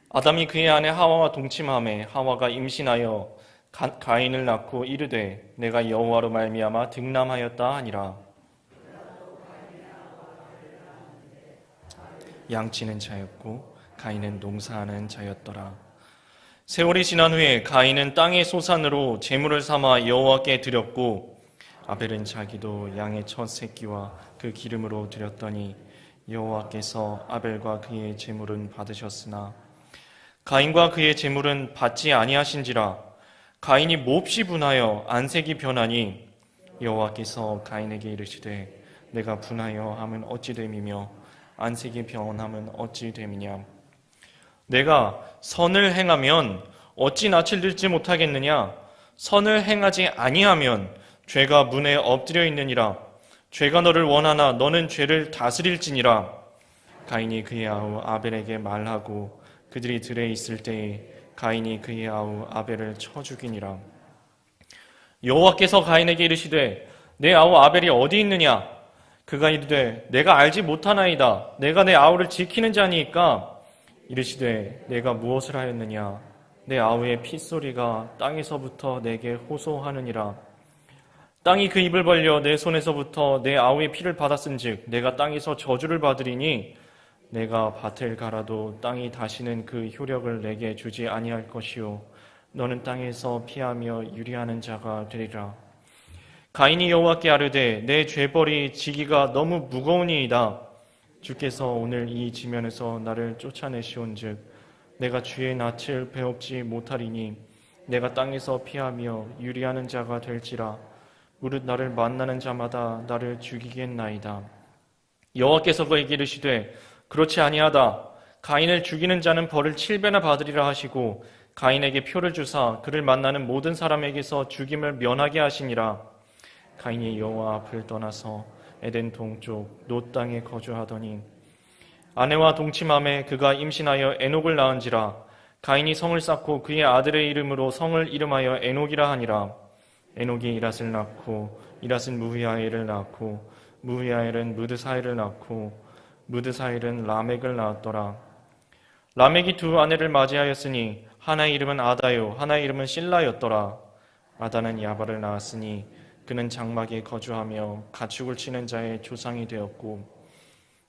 아담이 그의 아내 하와와 동침하매 하와가 임신하여 가인을 낳고 이르되 내가 여호와로 말미암아 득남하였다 하니라. 양치는 자였고 가인은 농사하는 자였더라. 세월이 지난 후에 가인은 땅의 소산으로 제물을 삼아 여호와께 드렸고 아벨은 자기도 양의 첫 새끼와 그 기름으로 드렸더니 여호와께서 아벨과 그의 제물은 받으셨으나 가인과 그의 제물은 받지 아니하신지라. 가인이 몹시 분하여 안색이 변하니 여호와께서 가인에게 이르시되 내가 분하여 함은 어찌 됨이며 안색이 변함은 어찌 됨이냐. 내가 선을 행하면 어찌 낯을 들지 못하겠느냐. 선을 행하지 아니하면 죄가 문에 엎드려 있느니라. 죄가 너를 원하나 너는 죄를 다스릴지니라. 가인이 그의 아우 아벨에게 말하고 그들이 들에 있을 때에 가인이 그의 아우 아벨을 쳐 죽이니라. 여호와께서 가인에게 이르시되 내 아우 아벨이 어디 있느냐. 그가 이르되 내가 알지 못하나이다. 내가 내 아우를 지키는 자니까. 이르시되 내가 무엇을 하였느냐. 내 아우의 핏소리가 땅에서부터 내게 호소하느니라. 땅이 그 입을 벌려 내 손에서부터 내 아우의 피를 받았은즉 내가 땅에서 저주를 받으리니 내가 밭을 갈아도 땅이 다시는 그 효력을 내게 주지 아니할 것이요 너는 땅에서 피하며 유리하는 자가 되리라. 가인이 여호와께 아뢰되 내 죄벌이 지기가 너무 무거우니이다. 주께서 오늘 이 지면에서 나를 쫓아내시온즉 내가 주의 낯을 배웁지 못하리니 내가 땅에서 피하며 유리하는 자가 될지라. 무릇 나를 만나는 자마다 나를 죽이겠나이다. 여호와께서 그에게 이르시되 그렇지 아니하다. 가인을 죽이는 자는 벌을 7배나 받으리라 하시고 가인에게 표를 주사 그를 만나는 모든 사람에게서 죽임을 면하게 하시니라. 가인이 여호와 앞을 떠나서 에덴 동쪽 놋 땅에 거주하더니 아내와 동침함에 그가 임신하여 에녹을 낳은지라. 가인이 성을 쌓고 그의 아들의 이름으로 성을 이름하여 에녹이라 하니라. 에녹이 이랏을 낳고 이랏은 무히아엘을 낳고 무히아엘은 무드사엘을 낳고 무드사엘은 라멕을 낳았더라. 라멕이 두 아내를 맞이하였으니 하나의 이름은 아다요 하나의 이름은 실라였더라. 아다는 야발을 낳았으니 그는 장막에 거주하며 가축을 치는 자의 조상이 되었고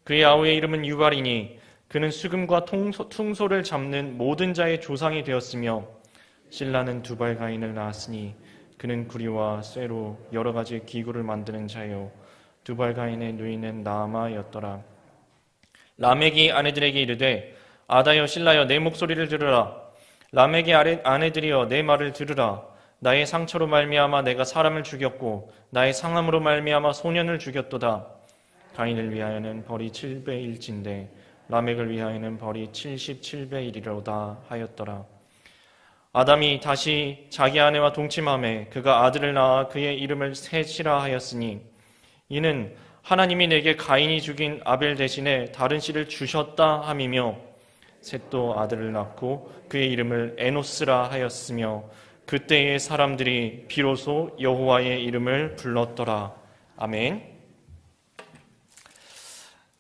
그의 아우의 이름은 유발이니 그는 수금과 퉁소를 잡는 모든 자의 조상이 되었으며 실라는 두발 가인을 낳았으니 그는 구리와 쇠로 여러 가지 기구를 만드는 자요 두발 가인의 누이는 나아마였더라. 라멕이 아내들에게 이르되 아다여 실라여 내 목소리를 들으라. 라멕의 아내들이여 내 말을 들으라. 나의 상처로 말미암아 내가 사람을 죽였고 나의 상함으로 말미암아 소년을 죽였도다. 가인을 위하여는 벌이 7배일진데 라멕을 위하여는 벌이 77배이리로다 하였더라. 아담이 다시 자기 아내와 동침하매 그가 아들을 낳아 그의 이름을 셋이라 하였으니 이는 하나님이 내게 가인이 죽인 아벨 대신에 다른 씨를 주셨다 함이며 셋도 아들을 낳고 그의 이름을 에노스라 하였으며 그때의 사람들이 비로소 여호와의 이름을 불렀더라. 아멘.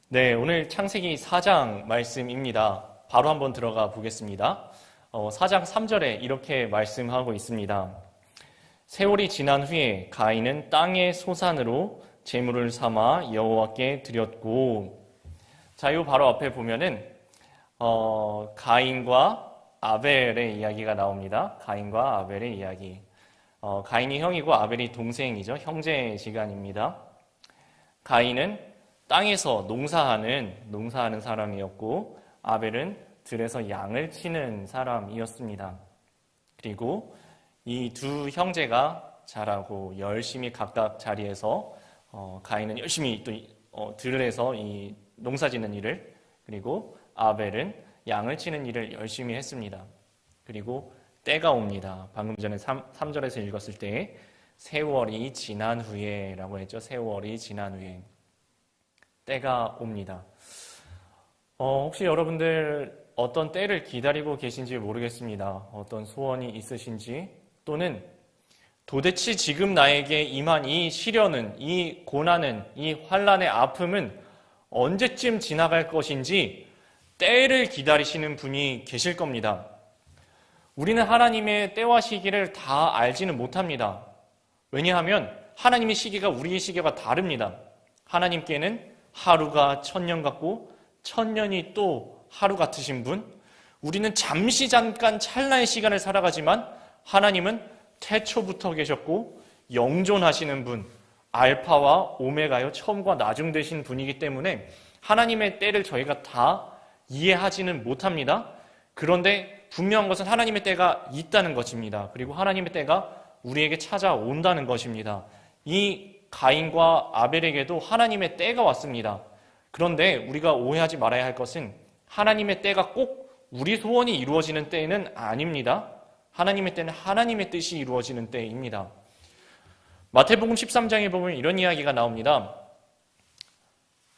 네, 오늘 창세기 4장 말씀입니다. 바로 한번 들어가 보겠습니다. 4장 3절에 이렇게 말씀하고 있습니다. 세월이 지난 후에 가인은 땅의 소산으로 제물을 삼아 여호와께 드렸고, 자, 요 바로 앞에 보면은 가인과 아벨의 이야기가 나옵니다. 가인과 아벨의 이야기. 가인이 형이고 아벨이 동생이죠. 형제 시간입니다. 가인은 땅에서 농사하는 사람이었고 아벨은 들에서 양을 치는 사람이었습니다. 그리고 이 두 형제가 자라고 열심히 각각 자리에서 가인은 열심히 또 들에서 이 농사짓는 일을, 그리고 아벨은 양을 치는 일을 열심히 했습니다. 그리고 때가 옵니다. 방금 전에 3절에서 읽었을 때 세월이 지난 후에 라고 했죠. 세월이 지난 후에 때가 옵니다. 혹시 여러분들 어떤 때를 기다리고 계신지 모르겠습니다. 어떤 소원이 있으신지, 또는 도대체 지금 나에게 임한 이 시련은, 이 고난은, 이 환난의 아픔은 언제쯤 지나갈 것인지 때를 기다리시는 분이 계실 겁니다. 우리는 하나님의 때와 시기를 다 알지는 못합니다. 왜냐하면 하나님의 시기가 우리의 시기가 다릅니다. 하나님께는 하루가 1000년 같고 1000년이 또 하루 같으신 분, 우리는 잠시 잠깐 찰나의 시간을 살아가지만 하나님은 태초부터 계셨고 영존하시는 분, 알파와 오메가요 처음과 나중 되신 분이기 때문에 하나님의 때를 저희가 다 이해하지는 못합니다. 그런데 분명한 것은 하나님의 때가 있다는 것입니다. 그리고 하나님의 때가 우리에게 찾아온다는 것입니다. 이 가인과 아벨에게도 하나님의 때가 왔습니다. 그런데 우리가 오해하지 말아야 할 것은 하나님의 때가 꼭 우리 소원이 이루어지는 때는 아닙니다. 하나님의 때는 하나님의 뜻이 이루어지는 때입니다. 마태복음 13장에 보면 이런 이야기가 나옵니다.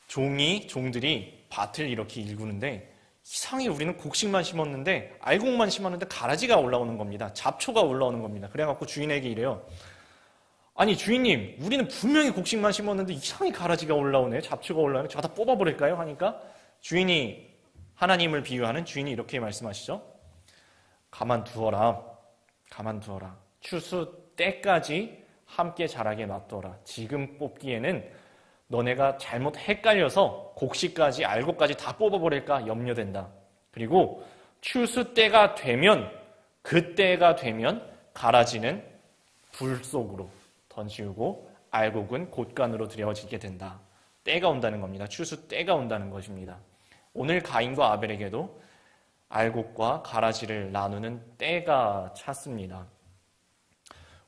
종들이 밭을 이렇게 일구는데 이상하게 우리는 곡식만 심었는데 알곡만 심었는데 가라지가 올라오는 겁니다. 잡초가 올라오는 겁니다. 그래갖고 주인에게 이래요. 아니 주인님, 우리는 분명히 곡식만 심었는데 이상하게 가라지가 올라오네, 잡초가 올라오네, 저거 다 뽑아버릴까요? 하니까 주인이, 하나님을 비유하는 주인이 이렇게 말씀하시죠. 가만두어라. 추수 때까지 함께 자라게 놔둬라. 지금 뽑기에는 너네가 잘못 헷갈려서 곡식까지 알곡까지 다 뽑아버릴까 염려된다. 그리고 추수 때가 되면, 그때가 되면 가라지는 불 속으로 던지우고 알곡은 곳간으로 들여지게 된다. 때가 온다는 겁니다. 추수 때가 온다는 것입니다. 오늘 가인과 아벨에게도 알곡과 가라지를 나누는 때가 찼습니다.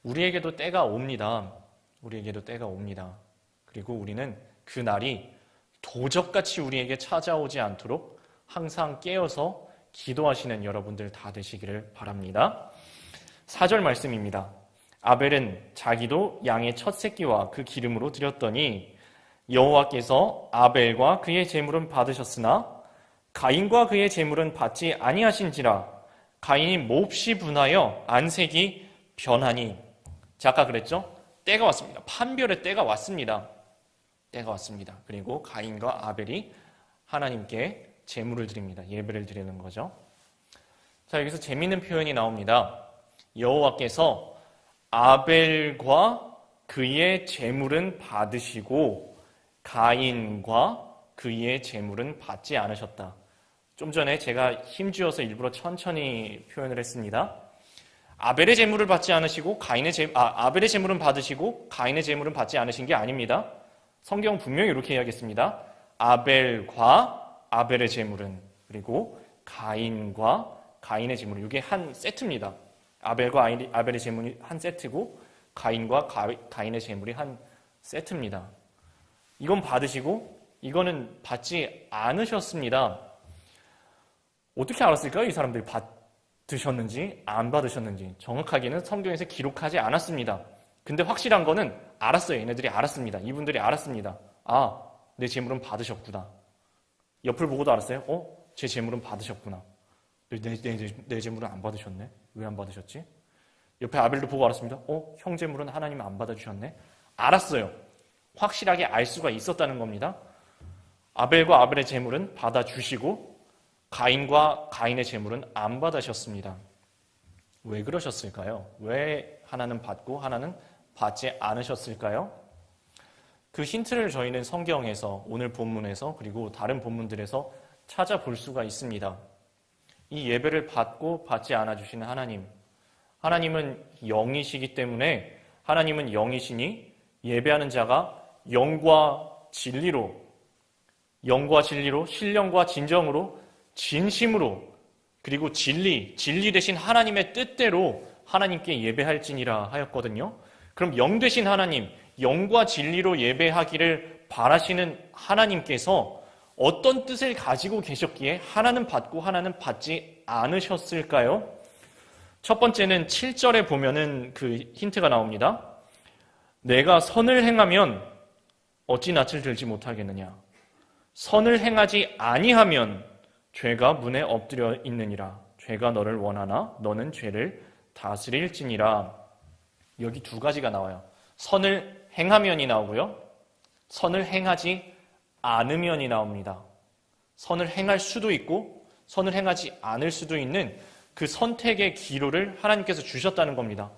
우리에게도 때가 옵니다. 그리고 우리는 그 날이 도적같이 우리에게 찾아오지 않도록 항상 깨어서 기도하시는 여러분들 다 되시기를 바랍니다. 4절 말씀입니다. 아벨은 자기도 양의 첫 새끼와 그 기름으로 드렸더니 여호와께서 아벨과 그의 제물은 받으셨으나 가인과 그의 제물은 받지 아니하신지라. 가인이 몹시 분하여 안색이 변하니. 자, 아까 그랬죠? 때가 왔습니다. 판별의 때가 왔습니다. 그리고 가인과 아벨이 하나님께 제물을 드립니다. 예배를 드리는 거죠. 자, 여기서 재미있는 표현이 나옵니다. 여호와께서 아벨과 그의 제물은 받으시고 가인과 그의 제물은 받지 않으셨다. 좀 전에 제가 힘주어서 일부러 천천히 표현을 했습니다. 아벨의 제물을 받지 않으시고 아벨의 제물은 받으시고 가인의 제물은 받지 않으신 게 아닙니다. 성경은 분명히 이렇게 이야기했습니다. 아벨과 아벨의 제물은, 그리고 가인과 가인의 제물은, 이게 한 세트입니다. 아벨과 아벨의 제물이 한 세트고 가인과 가인의 제물이 한 세트입니다. 이건 받으시고 이거는 받지 않으셨습니다. 어떻게 알았을까요? 이 사람들이 받으셨는지 안 받으셨는지 정확하게는 성경에서 기록하지 않았습니다. 근데 확실한 거는 알았어요. 얘네들이 알았습니다. 이분들이 알았습니다. 아, 내 제물은 받으셨구나. 옆을 보고도 알았어요. 제 제물은 받으셨구나. 내 제물은 안 받으셨네. 왜 안 받으셨지? 옆에 아벨도 보고 알았습니다. 형 제물은 하나님 안 받아주셨네. 알았어요. 확실하게 알 수가 있었다는 겁니다. 아벨과 아벨의 제물은 받아주시고 가인과 가인의 제물은 안 받으셨습니다. 왜 그러셨을까요? 왜 하나는 받고 하나는 받지 않으셨을까요? 그 힌트를 저희는 성경에서, 오늘 본문에서, 그리고 다른 본문들에서 찾아볼 수가 있습니다. 이 예배를 받고 받지 않아주시는 하나님은 영이시기 때문에, 하나님은 영이시니 예배하는 자가 영과 진리로, 신령과 진정으로, 진심으로, 그리고 진리 대신 하나님의 뜻대로 하나님께 예배할지니라 하였거든요. 그럼 영 되신 하나님, 영과 진리로 예배하기를 바라시는 하나님께서 어떤 뜻을 가지고 계셨기에 하나는 받고 하나는 받지 않으셨을까요? 첫 번째는 7절에 보면은 그 힌트가 나옵니다. 내가 선을 행하면 어찌 낯을 들지 못하겠느냐. 선을 행하지 아니하면 죄가 문에 엎드려 있느니라. 죄가 너를 원하나 너는 죄를 다스릴지니라. 여기 두 가지가 나와요. 선을 행하면이 나오고요. 선을 행하지 않으면이 나옵니다. 선을 행할 수도 있고 선을 행하지 않을 수도 있는 그 선택의 기로를 하나님께서 주셨다는 겁니다.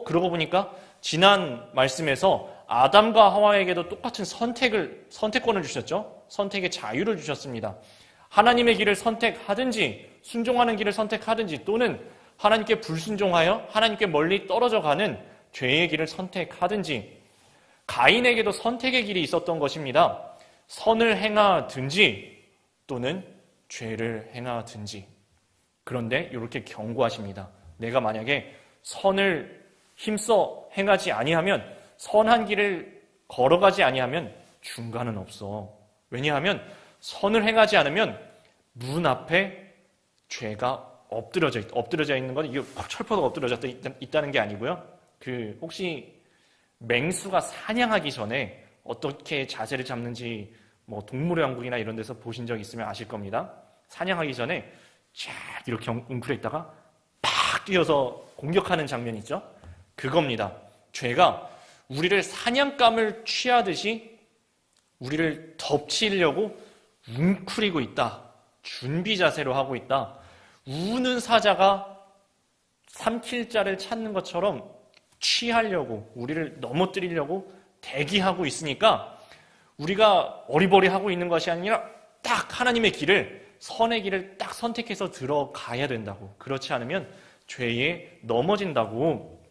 그러고 보니까 지난 말씀에서 아담과 하와에게도 똑같은 선택권을 주셨죠. 선택의 자유를 주셨습니다. 하나님의 길을 선택하든지 순종하는 길을 선택하든지 또는 하나님께 불순종하여 하나님께 멀리 떨어져 가는 죄의 길을 선택하든지 가인에게도 선택의 길이 있었던 것입니다. 선을 행하든지 또는 죄를 행하든지. 그런데 이렇게 경고하십니다. 내가 만약에 선을 힘써 행하지 아니하면, 선한 길을 걸어가지 아니하면 중간은 없어. 왜냐하면 선을 행하지 않으면 문 앞에 죄가 엎드려져 있는 건 이게 철퍼도 엎드려져 있다는 게 아니고요. 혹시 맹수가 사냥하기 전에 어떻게 자세를 잡는지 동물의 왕국이나 이런 데서 보신 적 있으면 아실 겁니다. 사냥하기 전에 쫙 이렇게 웅크려 있다가 팍 뛰어서 공격하는 장면 있죠? 그겁니다. 죄가 우리를 사냥감을 취하듯이 우리를 덮치려고 웅크리고 있다. 준비 자세로 하고 있다. 우는 사자가 삼킬 자를 찾는 것처럼 취하려고, 우리를 넘어뜨리려고 대기하고 있으니까 우리가 어리버리하고 있는 것이 아니라 딱 하나님의 길을, 선의 길을 딱 선택해서 들어가야 된다고. 그렇지 않으면 죄에 넘어진다고.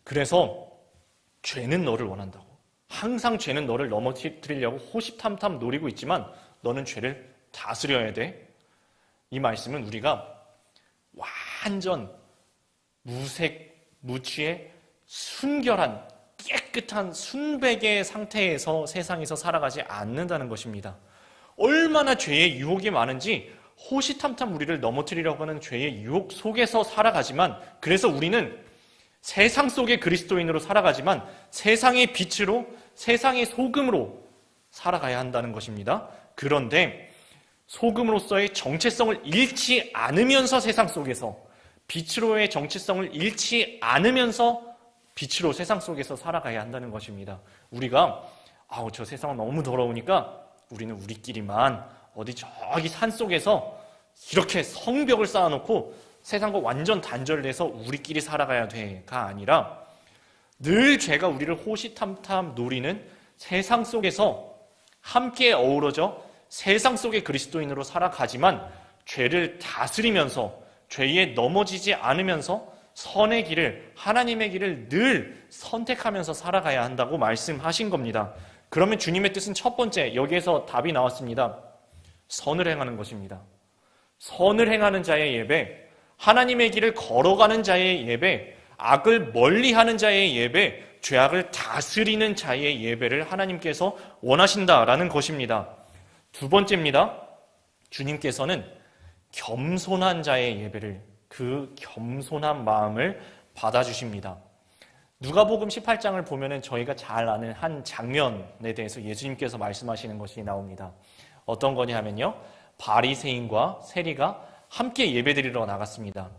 그래서 죄는 너를 원한다고. 항상 죄는 너를 넘어뜨리려고 호시탐탐 노리고 있지만 너는 죄를 다스려야 돼. 이 말씀은 우리가 완전 무취의 순결한 깨끗한 순백의 상태에서 세상에서 살아가지 않는다는 것입니다. 얼마나 죄의 유혹이 많은지 호시탐탐 우리를 넘어뜨리려고 하는 죄의 유혹 속에서 살아가지만, 그래서 우리는 세상 속의 그리스도인으로 살아가지만 세상의 빛으로, 세상의 소금으로 살아가야 한다는 것입니다. 그런데 소금으로서의 정체성을 잃지 않으면서 세상 속에서, 빛으로의 정체성을 잃지 않으면서 빛으로 세상 속에서 살아가야 한다는 것입니다. 우리가 저 세상은 너무 더러우니까 우리는 우리끼리만 어디 저기 산속에서 이렇게 성벽을 쌓아놓고 세상과 완전 단절돼서 우리끼리 살아가야 돼가 아니라 늘 죄가 우리를 호시탐탐 노리는 세상 속에서 함께 어우러져 세상 속의 그리스도인으로 살아가지만 죄를 다스리면서 죄에 넘어지지 않으면서 선의 길을, 하나님의 길을 늘 선택하면서 살아가야 한다고 말씀하신 겁니다. 그러면 주님의 뜻은 첫 번째, 여기에서 답이 나왔습니다. 선을 행하는 것입니다. 선을 행하는 자의 예배, 하나님의 길을 걸어가는 자의 예배, 악을 멀리하는 자의 예배, 죄악을 다스리는 자의 예배를 하나님께서 원하신다라는 것입니다. 두 번째입니다. 주님께서는 겸손한 자의 예배를, 그 겸손한 마음을 받아주십니다. 누가복음 18장을 보면 저희가 잘 아는 한 장면에 대해서 예수님께서 말씀하시는 것이 나옵니다. 어떤 거냐 하면요, 바리새인과 세리가 함께 예배드리러 나갔습니다.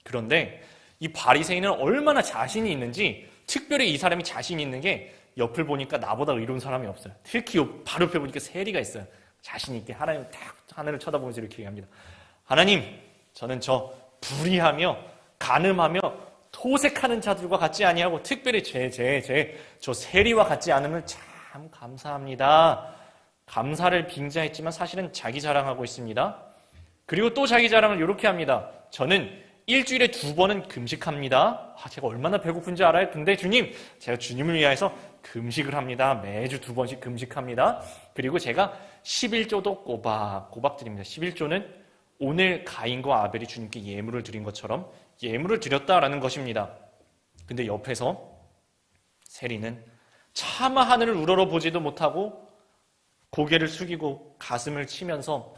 그런데 이 바리새인은 얼마나 자신이 있는지, 특별히 이 사람이 자신이 있는 게 옆을 보니까 나보다 의로운 사람이 없어요. 특히 바로 옆에 보니까 세리가 있어요. 자신 있게 하나님 딱 하늘을 쳐다보면서 이렇게 얘기합니다. 하나님, 저는 저 불의하며 간음하며 토색하는 자들과 같지 아니하고 특별히 저 세리와 같지 않음을 참 감사합니다. 감사를 빙자했지만 사실은 자기 자랑하고 있습니다. 그리고 또 자기 자랑을 이렇게 합니다. 저는 일주일에 2번은 금식합니다. 제가 얼마나 배고픈지 알아요? 근데 주님, 제가 주님을 위해서 금식을 합니다. 매주 2번씩 금식합니다. 그리고 제가 11조도 꼬박 드립니다. 11조는 오늘 가인과 아벨이 주님께 예물을 드린 것처럼 예물을 드렸다라는 것입니다. 근데 옆에서 세리는 차마 하늘을 우러러보지도 못하고 고개를 숙이고 가슴을 치면서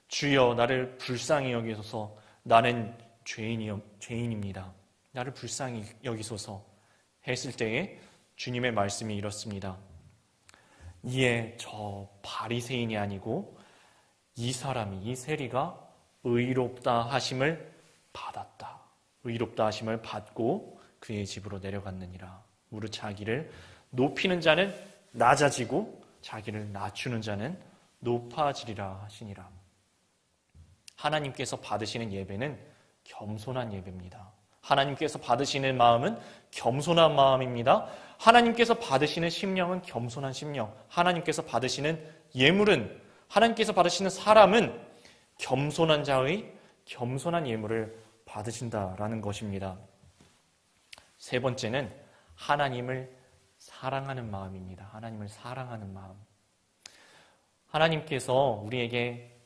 주여 나를 불쌍히 여기소서, 나는 죄인입니다. 나를 불쌍히 여기소서 했을 때에 주님의 말씀이 이렇습니다. 이에 저 바리새인이 아니고 이 사람이, 이 세리가 의롭다 하심을 받았다. 의롭다 하심을 받고 그의 집으로 내려갔느니라. 무릇 자기를 높이는 자는 낮아지고 자기를 낮추는 자는 높아지리라 하시니라. 하나님께서 받으시는 예배는 겸손한 예배입니다. 하나님께서 받으시는 마음은 겸손한 마음입니다. 하나님께서 받으시는 심령은 겸손한 심령. 하나님께서 받으시는 예물은, 하나님께서 받으시는 사람은 겸손한 자의 겸손한 예물을 받으신다라는 것입니다. 세 번째는 하나님을 사랑하는 마음입니다. 하나님을 사랑하는 마음. 하나님께서 우리에게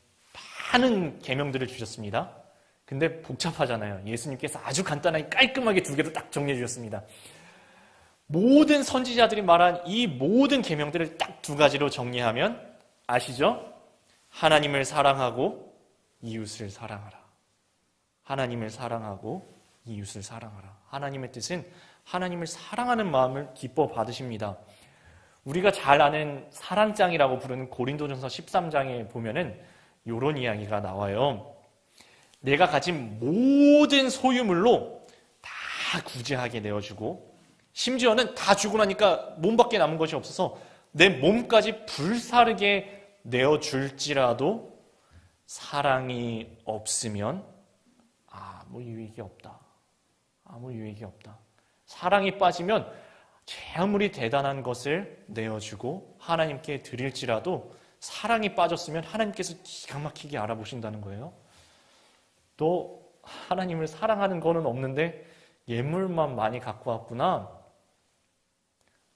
많은 계명들을 주셨습니다. 근데 복잡하잖아요. 예수님께서 아주 간단하게 깔끔하게 두 개로 딱 정리해 주셨습니다. 모든 선지자들이 말한 이 모든 계명들을 딱 두 가지로 정리하면 아시죠? 하나님을 사랑하고 이웃을 사랑하라. 하나님을 사랑하고 이웃을 사랑하라. 하나님의 뜻은 하나님을 사랑하는 마음을 기뻐 받으십니다. 우리가 잘 아는 사랑장이라고 부르는 고린도전서 13장에 보면은 이런 이야기가 나와요. 내가 가진 모든 소유물로 다 구제하게 내어주고, 심지어는 다 주고 나니까 몸밖에 남은 것이 없어서 내 몸까지 불사르게 내어줄지라도 사랑이 없으면 아무 유익이 없다. 아무 유익이 없다. 사랑이 빠지면 제 아무리 대단한 것을 내어주고 하나님께 드릴지라도 사랑이 빠졌으면 하나님께서 기가 막히게 알아보신다는 거예요. 너 하나님을 사랑하는 거는 없는데 예물만 많이 갖고 왔구나.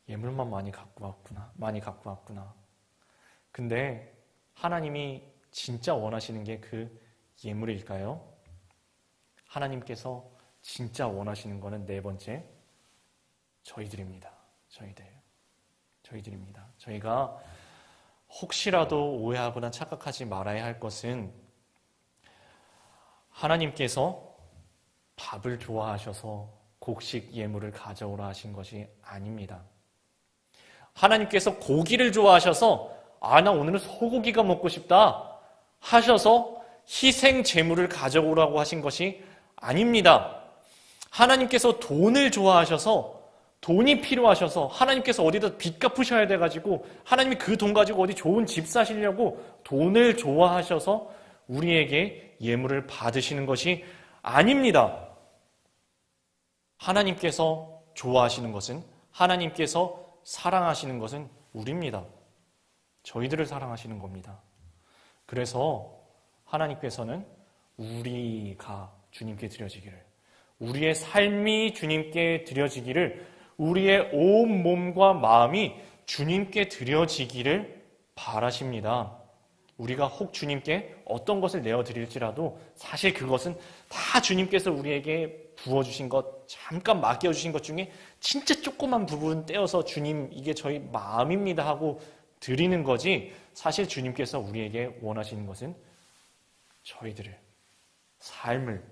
예물만 많이 갖고 왔구나. 근데 하나님이 진짜 원하시는 게 그 예물일까요? 하나님께서 진짜 원하시는 거는 네 번째, 저희들입니다. 저희들입니다. 저희가 혹시라도 오해하거나 착각하지 말아야 할 것은 하나님께서 밥을 좋아하셔서 곡식 예물을 가져오라 하신 것이 아닙니다. 하나님께서 고기를 좋아하셔서 나 오늘은 소고기가 먹고 싶다 하셔서 희생 제물을 가져오라고 하신 것이 아닙니다. 하나님께서 돈을 좋아하셔서, 돈이 필요하셔서 하나님께서 어디다 빚 갚으셔야 돼가지고 하나님이 그 돈 가지고 어디 좋은 집 사시려고 돈을 좋아하셔서 우리에게 예물을 받으시는 것이 아닙니다. 하나님께서 좋아하시는 것은, 하나님께서 사랑하시는 것은 우리입니다. 저희들을 사랑하시는 겁니다. 그래서 하나님께서는 우리가 주님께 드려지기를, 우리의 삶이 주님께 드려지기를, 우리의 온 몸과 마음이 주님께 드려지기를 바라십니다. 우리가 혹 주님께 어떤 것을 내어드릴지라도 사실 그것은 다 주님께서 우리에게 부어주신 것, 잠깐 맡겨주신 것 중에 진짜 조그만 부분 떼어서 주님 이게 저희 마음입니다 하고 드리는 거지, 사실 주님께서 우리에게 원하시는 것은 저희들을, 삶을,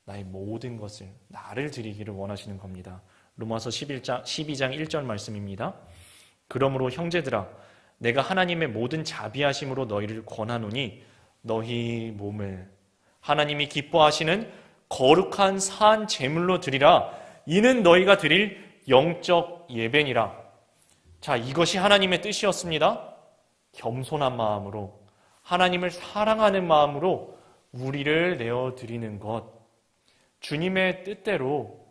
나의 모든 것을, 나를 드리기를 원하시는 겁니다. 로마서 12장 1절 말씀입니다. 그러므로 형제들아, 내가 하나님의 모든 자비하심으로 너희를 권하노니 너희 몸을 하나님이 기뻐하시는 거룩한 산 제물로 드리라. 이는 너희가 드릴 영적 예배니라. 자, 이것이 하나님의 뜻이었습니다. 겸손한 마음으로, 하나님을 사랑하는 마음으로 우리를 내어드리는 것, 주님의 뜻대로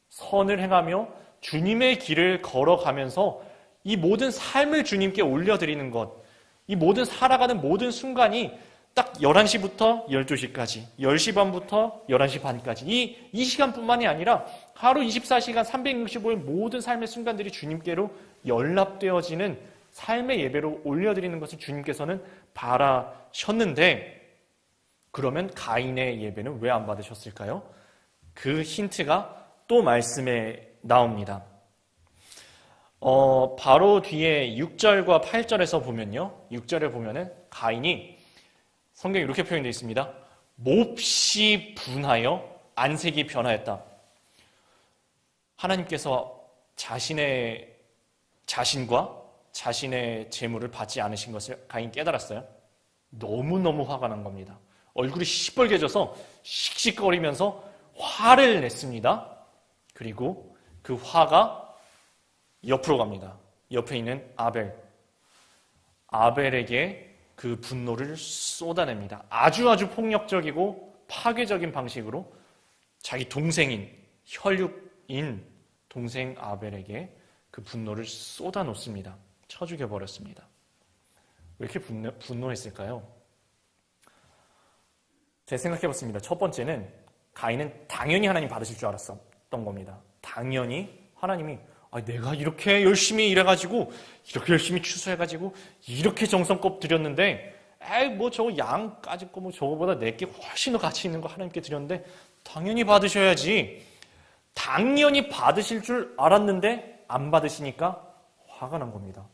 선을 행하며 주님의 길을 걸어가면서 이 모든 삶을 주님께 올려드리는 것, 이 모든 살아가는 모든 순간이 딱 11시부터 12시까지, 10시 반부터 11시 반까지 이 시간뿐만이 아니라 하루 24시간 365일 모든 삶의 순간들이 주님께로 연락되어지는 삶의 예배로 올려드리는 것을 주님께서는 바라셨는데, 그러면 가인의 예배는 왜 안 받으셨을까요? 그 힌트가 또 말씀에 나옵니다. 바로 뒤에 6절과 8절에서 보면요, 6절에 보면은 가인이, 성경에 이렇게 표현되어 있습니다. 몹시 분하여 안색이 변하였다. 하나님께서 자신과 자신의 재물을 받지 않으신 것을 가인 깨달았어요. 너무너무 화가 난 겁니다. 얼굴이 시뻘개져서 씩씩거리면서 화를 냈습니다. 그리고 그 화가 옆으로 갑니다. 옆에 있는 아벨에게 그 분노를 쏟아냅니다. 아주 폭력적이고 파괴적인 방식으로 자기 동생인, 혈육인 동생 아벨에게 그 분노를 쏟아놓습니다. 쳐 죽여버렸습니다. 왜 이렇게 분노했을까요? 제가 생각해봤습니다. 첫 번째는 가인은 당연히 하나님 받으실 줄 알았었던 겁니다. 당연히 하나님이 내가 이렇게 열심히 일해가지고 이렇게 열심히 추수해가지고 이렇게 정성껏 드렸는데 뭐 저거 양까짓 거 뭐 저거보다 내게 훨씬 더 가치 있는 거 하나님께 드렸는데 당연히 받으셔야지. 당연히 받으실 줄 알았는데 안 받으시니까 화가 난 겁니다.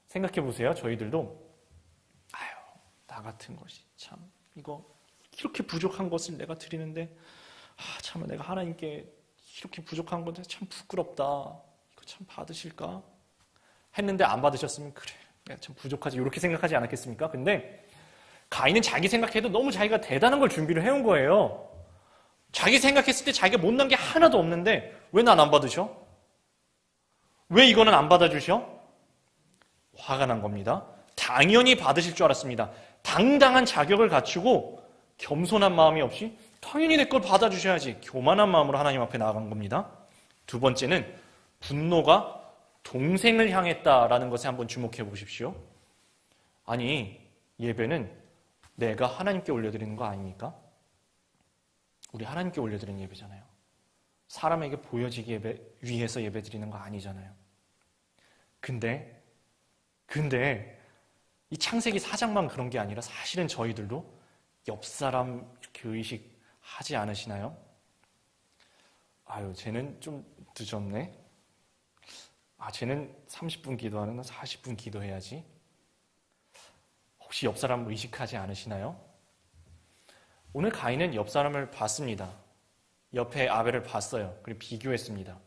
생각해보세요. 저희들도 나 같은 것이 참 이거 이렇게 부족한 것을 내가 드리는데 참 내가 하나님께 이렇게 부족한 건데 참 부끄럽다. 이거 참 받으실까? 했는데 안 받으셨으면 그래 내가 참 부족하지 이렇게 생각하지 않았겠습니까? 근데 가인은 자기 생각해도 너무 자기가 대단한 걸 준비를 해온 거예요. 자기 생각했을 때 자기가 못난 게 하나도 없는데 왜 난 안 받으셔? 왜 이거는 안 받아주셔? 화가 난 겁니다. 당연히 받으실 줄 알았습니다. 당당한 자격을 갖추고 겸손한 마음이 없이 당연히 내 걸 받아주셔야지 교만한 마음으로 하나님 앞에 나아간 겁니다. 두 번째는 분노가 동생을 향했다라는 것에 한번 주목해 보십시오. 아니 예배는 내가 하나님께 올려드리는 거 아닙니까? 우리 하나님께 올려드리는 예배잖아요. 사람에게 보여지기 위해서 예배드리는 거 아니잖아요. 근데 이 창세기 4장만 그런 게 아니라 사실은 저희들도 옆 사람 이렇게 의식하지 않으시나요? 쟤는 좀 늦었네. 쟤는 30분 기도하는 나 40분 기도해야지. 혹시 옆 사람 의식하지 않으시나요? 오늘 가인은 옆 사람을 봤습니다. 옆에 아벨을 봤어요. 그리고 비교했습니다.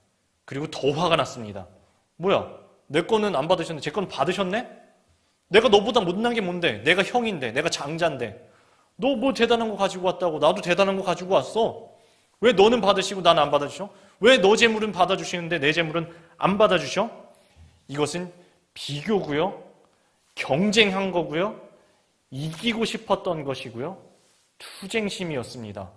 그리고 더 화가 났습니다. 뭐야? 내 거는 안 받으셨는데 제 거는 받으셨네? 내가 너보다 못난 게 뭔데? 내가 형인데, 내가 장자인데. 너 뭐 대단한 거 가지고 왔다고? 나도 대단한 거 가지고 왔어. 왜 너는 받으시고 나는 안 받아주셔? 왜 너 재물은 받아주시는데 내 재물은 안 받아주셔? 이것은 비교고요. 경쟁한 거고요. 이기고 싶었던 것이고요. 투쟁심이었습니다.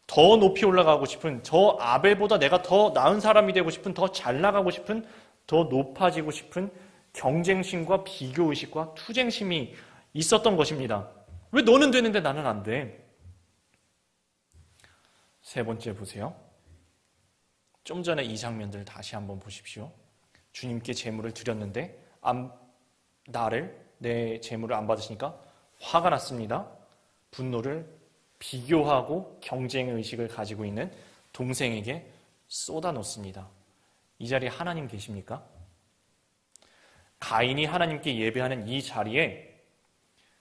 더 높이 올라가고 싶은, 저 아벨보다 내가 더 나은 사람이 되고 싶은, 더 잘 나가고 싶은, 더 높아지고 싶은 경쟁심과 비교의식과 투쟁심이 있었던 것입니다. 왜 너는 되는데 나는 안 돼? 세 번째 보세요. 좀 전에 이 장면들 다시 한번 보십시오. 주님께 제물을 드렸는데 내 제물을 안 받으시니까 화가 났습니다. 분노를 비교하고 경쟁의식을 가지고 있는 동생에게 쏟아놓습니다. 이 자리에 하나님 계십니까? 가인이 하나님께 예배하는 이 자리에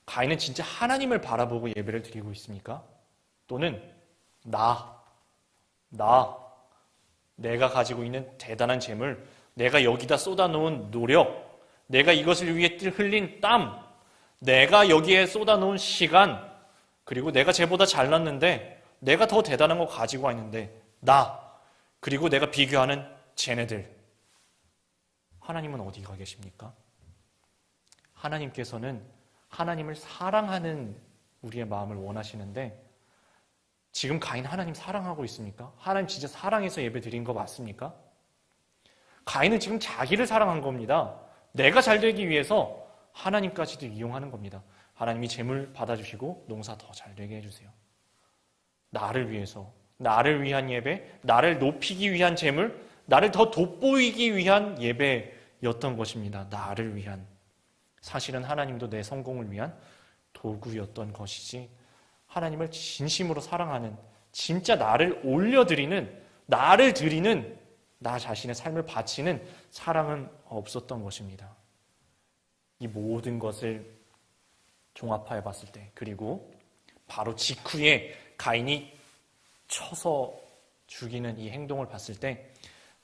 가인은 진짜 하나님을 바라보고 예배를 드리고 있습니까? 또는 내가 가지고 있는 대단한 재물, 내가 여기다 쏟아놓은 노력, 내가 이것을 위해 흘린 땀, 내가 여기에 쏟아놓은 시간, 그리고 내가 쟤보다 잘났는데 내가 더 대단한 거 가지고 와 있는데 그리고 내가 비교하는 쟤네들. 하나님은 어디가 계십니까? 하나님께서는 하나님을 사랑하는 우리의 마음을 원하시는데 지금 가인 하나님 사랑하고 있습니까? 하나님 진짜 사랑해서 예배 드린 거 맞습니까? 가인은 지금 자기를 사랑한 겁니다. 내가 잘 되기 위해서 하나님까지도 이용하는 겁니다. 하나님이 재물 받아주시고 농사 더 잘 되게 해주세요. 나를 위해서, 나를 위한 예배, 나를 높이기 위한 재물, 나를 더 돋보이기 위한 예배였던 것입니다. 나를 위한. 사실은 하나님도 내 성공을 위한 도구였던 것이지 하나님을 진심으로 사랑하는, 진짜 나를 올려드리는, 나를 드리는, 나 자신의 삶을 바치는 사랑은 없었던 것입니다. 이 모든 것을 종합하여 봤을 때, 그리고 바로 직후에 가인이 쳐서 죽이는 이 행동을 봤을 때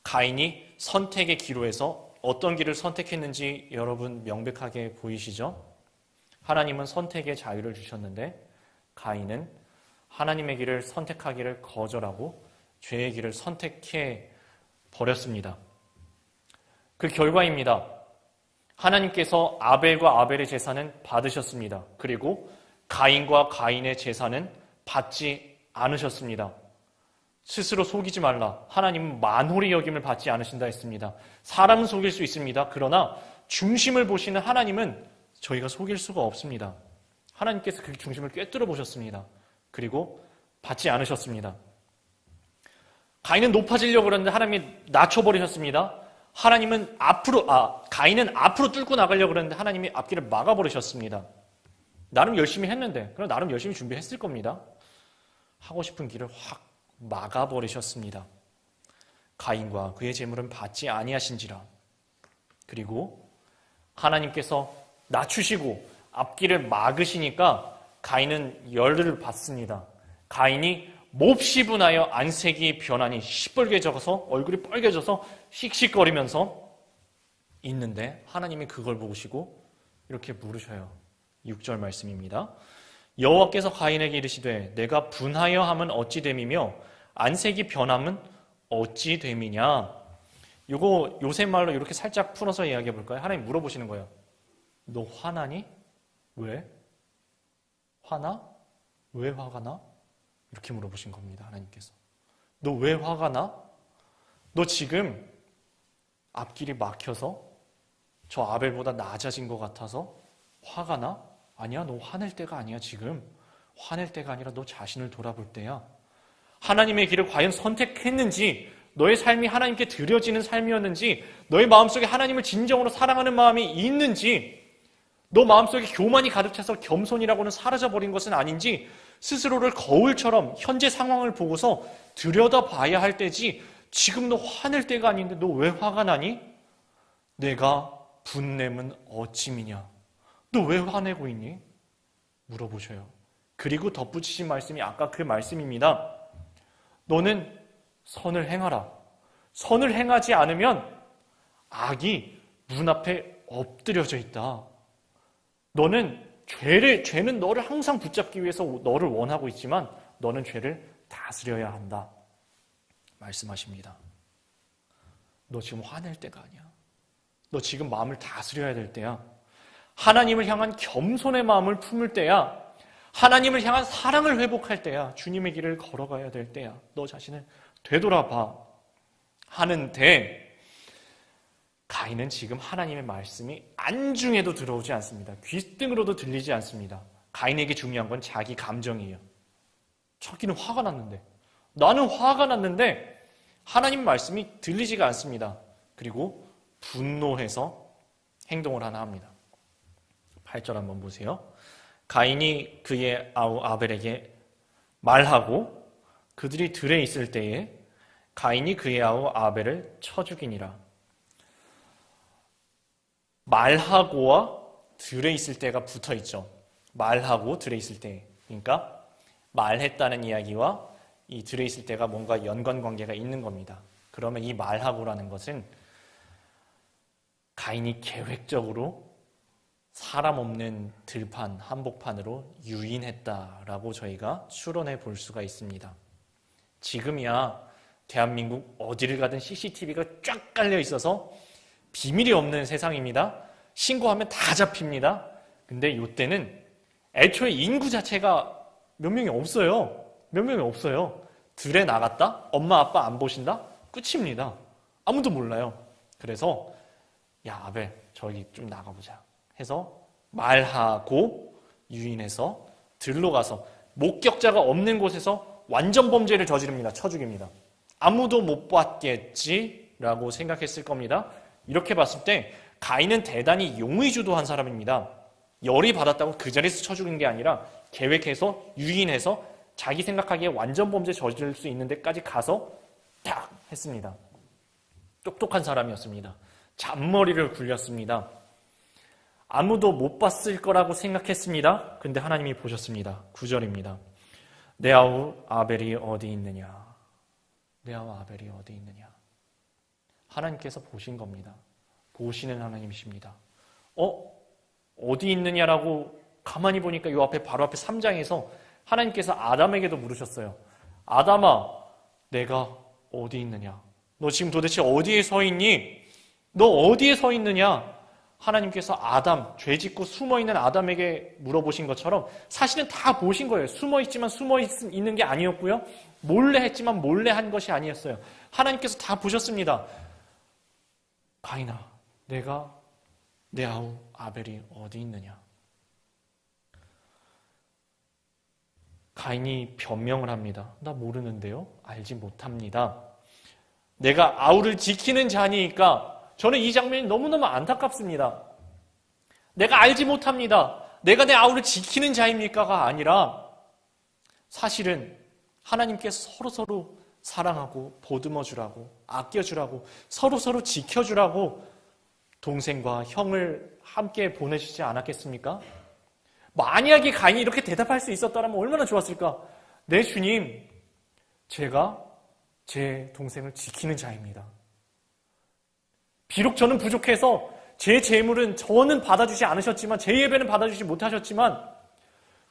가인이 선택의 기로에서 어떤 길을 선택했는지 여러분 명백하게 보이시죠? 하나님은 선택의 자유를 주셨는데 가인은 하나님의 길을 선택하기를 거절하고 죄의 길을 선택해 버렸습니다. 그 결과입니다. 하나님께서 아벨과 아벨의 제사는 받으셨습니다. 그리고 가인과 가인의 제사는 받지 않으셨습니다. 스스로 속이지 말라. 하나님은 만홀히 여김을 받지 않으신다 했습니다. 사람은 속일 수 있습니다. 그러나 중심을 보시는 하나님은 저희가 속일 수가 없습니다. 하나님께서 그 중심을 꿰뚫어 보셨습니다. 그리고 받지 않으셨습니다. 가인은 높아지려고 그러는데 하나님이 낮춰버리셨습니다. 가인은 앞으로 뚫고 나가려고 그러는데 하나님이 앞길을 막아버리셨습니다. 나름 열심히 했는데, 그럼 나름 열심히 준비했을 겁니다. 하고 싶은 길을 확 막아버리셨습니다. 가인과 그의 재물은 받지 아니하신지라. 그리고 하나님께서 낮추시고 앞길을 막으시니까 가인은 열을 받습니다. 가인이 몹시 분하여 안색이 변하니 시뻘개져서 얼굴이 빨개져서 씩씩거리면서 있는데 하나님이 그걸 보시고 이렇게 물으셔요. 6절 말씀입니다. 여호와께서 가인에게 이르시되 내가 분하여 함은 어찌 됨이며 안색이 변함은 어찌 됨이냐. 이거 요새 말로 이렇게 살짝 풀어서 이야기해 볼까요? 하나님 물어보시는 거예요. 너 화나니? 왜? 화나? 왜 화가 나? 이렇게 물어보신 겁니다. 하나님께서. 너 왜 화가 나? 너 지금 앞길이 막혀서 저 아벨보다 낮아진 것 같아서 화가 나? 아니야, 너 화낼 때가 아니야. 지금 화낼 때가 아니라 너 자신을 돌아볼 때야. 하나님의 길을 과연 선택했는지, 너의 삶이 하나님께 드려지는 삶이었는지, 너의 마음속에 하나님을 진정으로 사랑하는 마음이 있는지, 너 마음속에 교만이 가득 차서 겸손이라고는 사라져버린 것은 아닌지 스스로를 거울처럼 현재 상황을 보고서 들여다봐야 할 때지, 지금 너 화낼 때가 아닌데 너 왜 화가 나니? 내가 분냄은 어찌미냐? 너 왜 화내고 있니? 물어보셔요. 그리고 덧붙이신 말씀이 아까 그 말씀입니다. 너는 선을 행하라. 선을 행하지 않으면 악이 문 앞에 엎드려져 있다. 죄는 너를 항상 붙잡기 위해서 너를 원하고 있지만 너는 죄를 다스려야 한다. 말씀하십니다. 너 지금 화낼 때가 아니야. 너 지금 마음을 다스려야 될 때야. 하나님을 향한 겸손의 마음을 품을 때야. 하나님을 향한 사랑을 회복할 때야. 주님의 길을 걸어가야 될 때야. 너 자신을 되돌아봐 하는데, 가인은 지금 하나님의 말씀이 안중에도 들어오지 않습니다. 귓등으로도 들리지 않습니다. 가인에게 중요한 건 자기 감정이에요. 자기는 화가 났는데, 나는 화가 났는데 하나님 말씀이 들리지가 않습니다. 그리고 분노해서 행동을 하나 합니다. 8절 한번 보세요. 가인이 그의 아우 아벨에게 말하고 그들이 들에 있을 때에 가인이 그의 아우 아벨을 쳐 죽이니라. 말하고와 들에 있을 때가 붙어 있죠. 말하고 들에 있을 때. 그러니까 말했다는 이야기와 이 들에 있을 때가 뭔가 연관관계가 있는 겁니다. 그러면 이 말하고라는 것은 가인이 계획적으로 사람 없는 들판, 한복판으로 유인했다라고 저희가 추론해 볼 수가 있습니다. 지금이야 대한민국 어디를 가든 CCTV가 쫙 깔려 있어서 비밀이 없는 세상입니다. 신고하면 다 잡힙니다. 근데 이때는 애초에 인구 자체가 몇 명이 없어요. 몇 명이 없어요. 들에 나갔다? 엄마 아빠 안 보신다? 끝입니다. 아무도 몰라요. 그래서 야 아벨 저기 좀 나가보자 해서 말하고 유인해서 들로 가서 목격자가 없는 곳에서 완전 범죄를 저지릅니다. 쳐 죽입니다. 아무도 못 봤겠지라고 생각했을 겁니다. 이렇게 봤을 때 가인은 대단히 용의주도한 사람입니다. 열이 받았다고 그 자리에서 쳐 죽인 게 아니라 계획해서 유인해서 자기 생각하기에 완전 범죄 저지를 수 있는 데까지 가서 딱 했습니다. 똑똑한 사람이었습니다. 잔머리를 굴렸습니다. 아무도 못 봤을 거라고 생각했습니다. 근데 하나님이 보셨습니다. 9절입니다. 내 아우 아벨이 어디 있느냐? 내 아우 아벨이 어디 있느냐? 하나님께서 보신 겁니다. 보시는 하나님이십니다. 어디 있느냐라고 가만히 보니까 이 앞에 바로 앞에 3장에서 하나님께서 아담에게도 물으셨어요. 아담아, 내가 어디 있느냐? 너 지금 도대체 어디에 서 있니? 너 어디에 서 있느냐? 하나님께서 죄짓고 숨어있는 아담에게 물어보신 것처럼 사실은 다 보신 거예요. 숨어있지만 숨어있는 게 아니었고요. 몰래 했지만 몰래 한 것이 아니었어요. 하나님께서 다 보셨습니다. 가인아, 내가 내 아우 아벨이 어디 있느냐? 가인이 변명을 합니다. 나 모르는데요. 알지 못합니다. 내가 아우를 지키는 자니까 저는 이 장면이 너무너무 안타깝습니다. 내가 알지 못합니다. 내가 내 아우를 지키는 자입니까가 아니라 사실은 하나님께서 서로서로 사랑하고 보듬어주라고 아껴주라고 서로서로 지켜주라고 동생과 형을 함께 보내시지 않았겠습니까? 만약에 가인이 이렇게 대답할 수 있었다면 얼마나 좋았을까? 네, 주님, 제가 제 동생을 지키는 자입니다. 비록 저는 부족해서 제 재물은 저는 받아주지 않으셨지만 제 예배는 받아주지 못하셨지만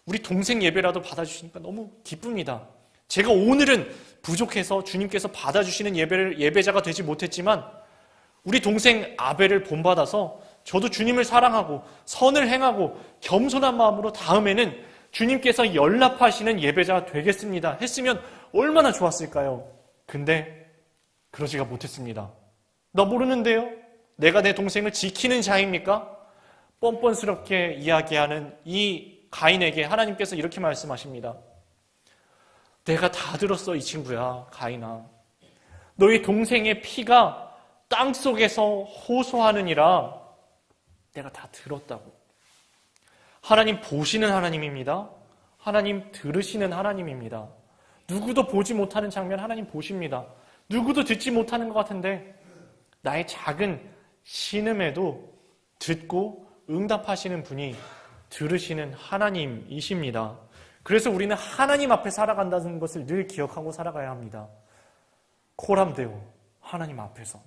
우리 동생 예배라도 받아주시니까 너무 기쁩니다. 제가 오늘은 부족해서 주님께서 받아주시는 예배자가 되지 못했지만 우리 동생 아벨을 본받아서 저도 주님을 사랑하고 선을 행하고 겸손한 마음으로 다음에는 주님께서 연락하시는 예배자가 되겠습니다 했으면 얼마나 좋았을까요? 근데 그러지가 못했습니다. 나 모르는데요? 내가 내 동생을 지키는 자입니까? 뻔뻔스럽게 이야기하는 이 가인에게 하나님께서 이렇게 말씀하십니다. 내가 다 들었어, 이 친구야, 가인아. 너희 동생의 피가 땅속에서 호소하느니라. 내가 다 들었다고. 하나님 보시는 하나님입니다. 하나님 들으시는 하나님입니다. 누구도 보지 못하는 장면 하나님 보십니다. 누구도 듣지 못하는 것 같은데 나의 작은 신음에도 듣고 응답하시는 분이 들으시는 하나님이십니다. 그래서 우리는 하나님 앞에 살아간다는 것을 늘 기억하고 살아가야 합니다. 코람데오, 하나님 앞에서.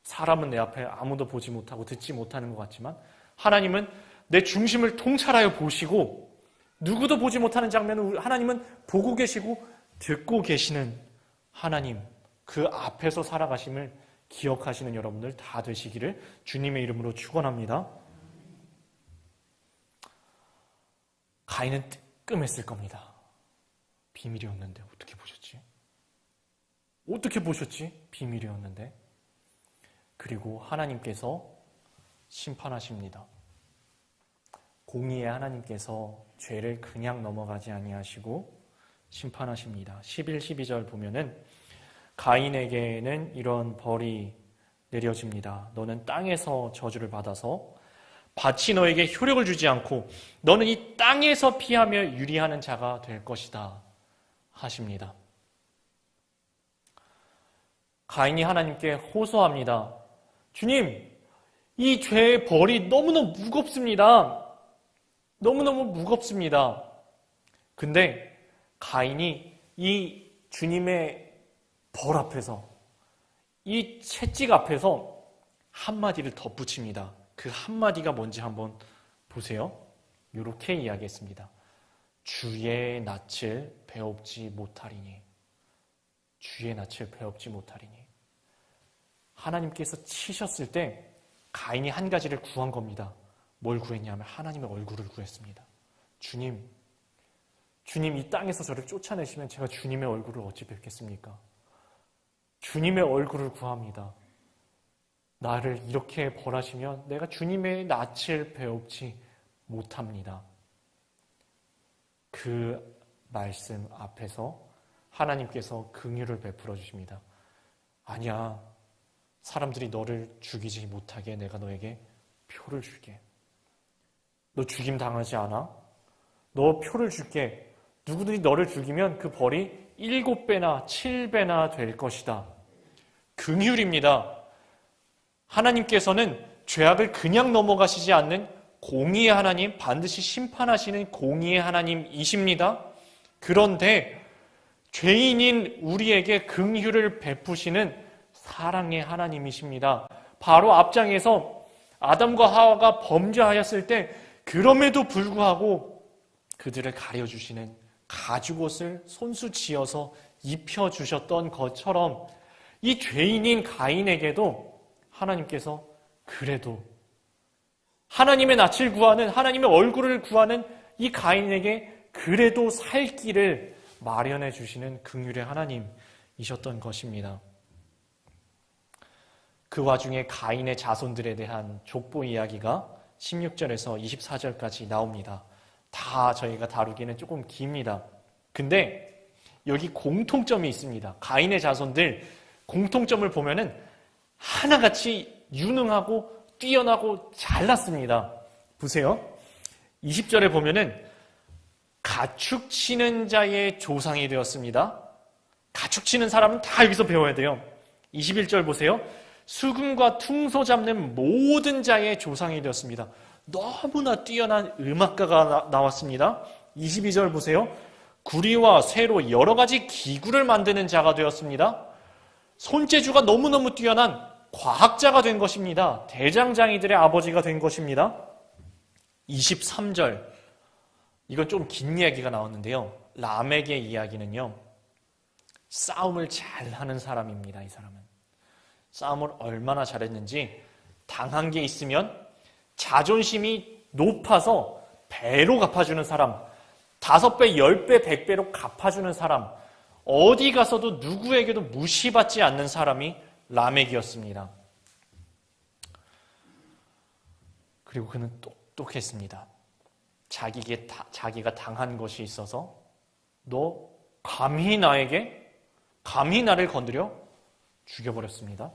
사람은 내 앞에 아무도 보지 못하고 듣지 못하는 것 같지만 하나님은 내 중심을 통찰하여 보시고 누구도 보지 못하는 장면을 하나님은 보고 계시고 듣고 계시는 하나님, 그 앞에서 살아가심을 기억하시는 여러분들 다 되시기를 주님의 이름으로 축원합니다. 가인은 뜨끔했을 겁니다. 비밀이었는데 어떻게 보셨지? 어떻게 보셨지? 비밀이었는데. 그리고 하나님께서 심판하십니다. 공의의 하나님께서 죄를 그냥 넘어가지 아니하시고 심판하십니다. 11, 12절 보면은 가인에게는 이런 벌이 내려집니다. 너는 땅에서 저주를 받아서 밭이 너에게 효력을 주지 않고 너는 이 땅에서 피하며 유리하는 자가 될 것이다 하십니다. 가인이 하나님께 호소합니다. 주님, 이 죄의 벌이 너무너무 무겁습니다. 너무너무 무겁습니다. 근데 가인이 이 주님의 벌 앞에서, 이 채찍 앞에서 한마디를 덧붙입니다. 그 한마디가 뭔지 한번 보세요. 이렇게 이야기했습니다. 주의 낯을 배웁지 못하리니. 주의 낯을 배웁지 못하리니. 하나님께서 치셨을 때 가인이 한 가지를 구한 겁니다. 뭘 구했냐면 하나님의 얼굴을 구했습니다. 주님 이 땅에서 저를 쫓아내시면 제가 주님의 얼굴을 어찌 뵙겠습니까? 주님의 얼굴을 구합니다. 나를 이렇게 벌하시면 내가 주님의 낯을 배웁지 못합니다. 그 말씀 앞에서 하나님께서 긍휼을 베풀어 주십니다. 아니야, 사람들이 너를 죽이지 못하게 내가 너에게 표를 줄게. 너 죽임 당하지 않아? 너 표를 줄게. 누구든지 너를 죽이면 그 벌이 7배나 7배나 될 것이다. 긍휼입니다. 하나님께서는 죄악을 그냥 넘어가시지 않는 공의의 하나님, 반드시 심판하시는 공의의 하나님이십니다. 그런데 죄인인 우리에게 긍휼을 베푸시는 사랑의 하나님이십니다. 바로 앞장에서 아담과 하와가 범죄하였을 때 그럼에도 불구하고 그들을 가려주시는 가죽옷을 손수 지어서 입혀주셨던 것처럼 이 죄인인 가인에게도 하나님께서 그래도 하나님의 낯을 구하는, 하나님의 얼굴을 구하는 이 가인에게 그래도 살 길을 마련해 주시는 긍휼의 하나님이셨던 것입니다. 그 와중에 가인의 자손들에 대한 족보 이야기가 16절에서 24절까지 나옵니다. 다 저희가 다루기는 조금 깁니다. 근데 여기 공통점이 있습니다. 가인의 자손들 공통점을 보면은 하나같이 유능하고 뛰어나고 잘났습니다. 보세요. 20절에 보면은 가축 치는 자의 조상이 되었습니다. 가축 치는 사람은 다 여기서 배워야 돼요. 21절 보세요. 수금과 퉁소 잡는 모든 자의 조상이 되었습니다. 너무나 뛰어난 음악가가 나왔습니다. 22절 보세요. 구리와 쇠로 여러 가지 기구를 만드는 자가 되었습니다. 손재주가 너무너무 뛰어난 과학자가 된 것입니다. 대장장이들의 아버지가 된 것입니다. 23절, 이건 좀 긴 이야기가 나왔는데요. 라멕의 이야기는요, 싸움을 잘하는 사람입니다. 이 사람은 싸움을 얼마나 잘했는지, 당한 게 있으면 자존심이 높아서 배로 갚아주는 사람, 5배, 10배, 100배로 갚아주는 사람, 어디 가서도 누구에게도 무시받지 않는 사람이 라멕이었습니다. 그리고 그는 똑똑했습니다. 자기가 당한 것이 있어서 너 감히 나를 건드려 죽여버렸습니다.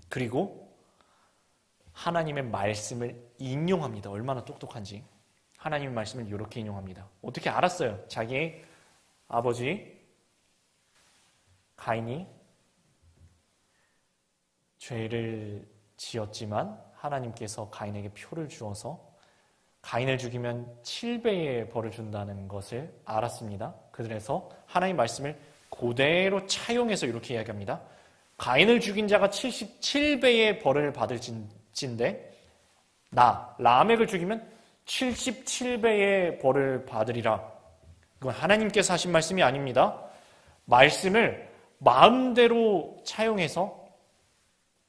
그리고 하나님의 말씀을 인용합니다. 얼마나 똑똑한지. 하나님의 말씀을 이렇게 인용합니다. 어떻게 알았어요? 자기의 아버지 가인이 죄를 지었지만 하나님께서 가인에게 표를 주어서 가인을 죽이면 7배의 벌을 준다는 것을 알았습니다. 그래서 하나님의 말씀을 그대로 차용해서 이렇게 이야기합니다. 가인을 죽인 자가 77배의 벌을 받을 진데 라멕을 죽이면 77배의 벌을 받으리라. 이건 하나님께서 하신 말씀이 아닙니다. 말씀을 마음대로 차용해서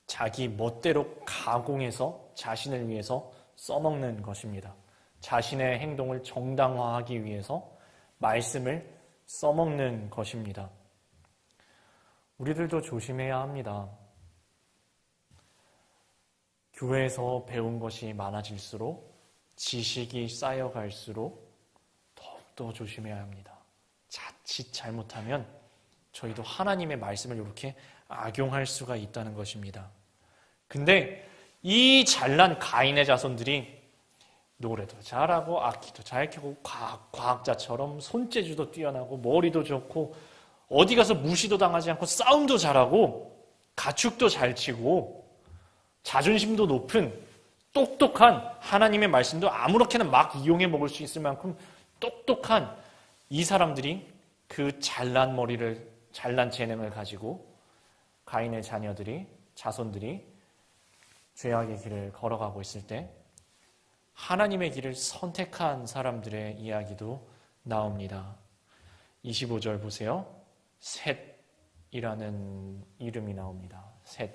자기 멋대로 가공해서 자신을 위해서 써먹는 것입니다. 자신의 행동을 정당화하기 위해서 말씀을 써먹는 것입니다. 우리들도 조심해야 합니다. 교회에서 배운 것이 많아질수록 지식이 쌓여갈수록 더욱더 조심해야 합니다. 자칫 잘못하면 저희도 하나님의 말씀을 이렇게 악용할 수가 있다는 것입니다. 근데 이 잘난 가인의 자손들이 노래도 잘하고 악기도 잘 켜고 과학자처럼 손재주도 뛰어나고 머리도 좋고 어디 가서 무시도 당하지 않고 싸움도 잘하고 가축도 잘 치고 자존심도 높은 똑똑한 하나님의 말씀도 아무렇게나 막 이용해 먹을 수 있을 만큼 똑똑한 이 사람들이 그 잘난 머리를, 잘난 재능을 가지고 가인의 자손들이 죄악의 길을 걸어가고 있을 때 하나님의 길을 선택한 사람들의 이야기도 나옵니다. 25절 보세요. 셋이라는 이름이 나옵니다. 셋.